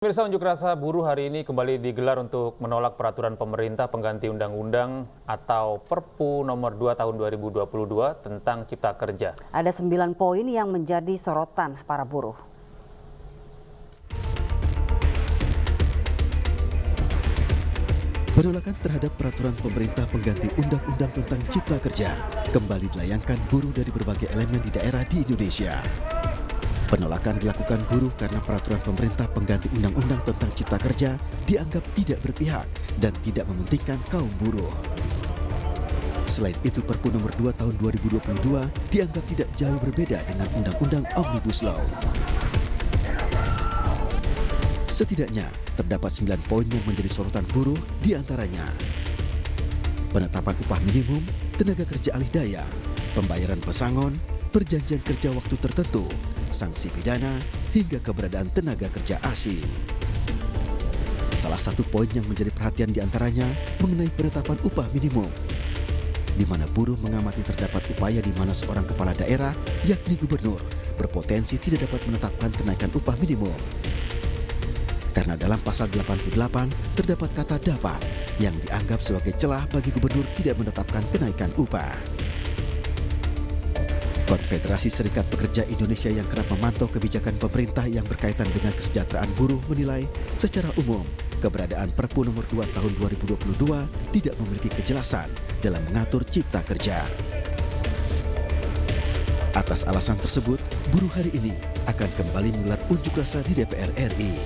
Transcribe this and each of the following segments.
Pemirsa, unjuk rasa buruh hari ini kembali digelar untuk menolak peraturan pemerintah pengganti undang-undang atau Perpu nomor 2 tahun 2022 tentang Cipta Kerja. Ada 9 poin yang menjadi sorotan para buruh. Penolakan terhadap peraturan pemerintah pengganti undang-undang tentang Cipta Kerja kembali dilayangkan buruh dari berbagai elemen di daerah di Indonesia. Penolakan dilakukan buruh karena peraturan pemerintah pengganti undang-undang tentang Cipta Kerja dianggap tidak berpihak dan tidak mementingkan kaum buruh. Selain itu, Perpu nomor 2 tahun 2022 dianggap tidak jauh berbeda dengan Undang-Undang Omnibus Law. Setidaknya, terdapat 9 poin yang menjadi sorotan buruh, di antaranya penetapan upah minimum, tenaga kerja alih daya, pembayaran pesangon, perjanjian kerja waktu tertentu, sanksi pidana, hingga keberadaan tenaga kerja asing. Salah satu poin yang menjadi perhatian diantaranya mengenai penetapan upah minimum, di mana buruh mengamati terdapat upaya di mana seorang kepala daerah, yakni gubernur, berpotensi tidak dapat menetapkan kenaikan upah minimum. Karena dalam pasal 88 terdapat kata dapat yang dianggap sebagai celah bagi gubernur tidak menetapkan kenaikan upah. Konfederasi Serikat Pekerja Indonesia yang kerap memantau kebijakan pemerintah yang berkaitan dengan kesejahteraan buruh menilai secara umum keberadaan Perpu nomor 2 tahun 2022 tidak memiliki kejelasan dalam mengatur cipta kerja. Atas alasan tersebut, buruh hari ini akan kembali menggelar unjuk rasa di DPR RI.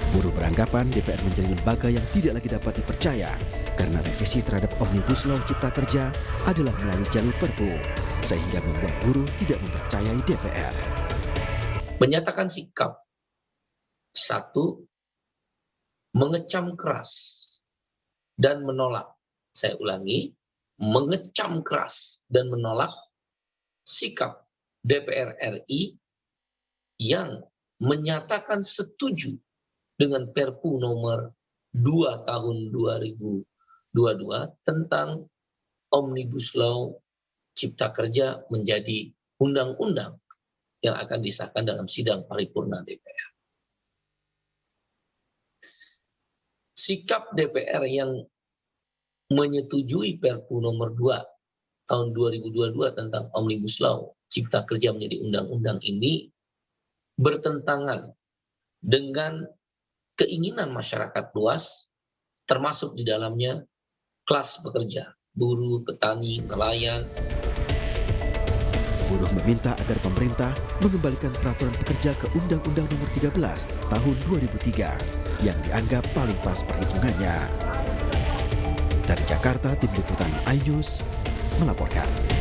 Buruh beranggapan DPR menjadi lembaga yang tidak lagi dapat dipercaya karena revisi terhadap Omnibus Law Cipta Kerja adalah melalui jalur Perpu, sehingga membuat buruh tidak mempercayai DPR. Menyatakan sikap, satu, mengecam keras dan menolak. Saya ulangi, mengecam keras dan menolak sikap DPR RI yang menyatakan setuju dengan Perpu nomor 2 tahun 2022 tentang Omnibus Law Cipta Kerja menjadi undang-undang yang akan disahkan dalam sidang paripurna DPR. Sikap DPR yang menyetujui Perpu nomor 2 tahun 2022 tentang Omnibus Law Cipta Kerja menjadi undang-undang ini bertentangan dengan keinginan masyarakat luas, termasuk di dalamnya kelas pekerja, buruh, petani, nelayan. Buruh meminta agar pemerintah mengembalikan peraturan pekerja ke Undang-Undang Nomor 13 Tahun 2003 yang dianggap paling pas perhitungannya. Dari Jakarta, Tim Liputan iNews melaporkan.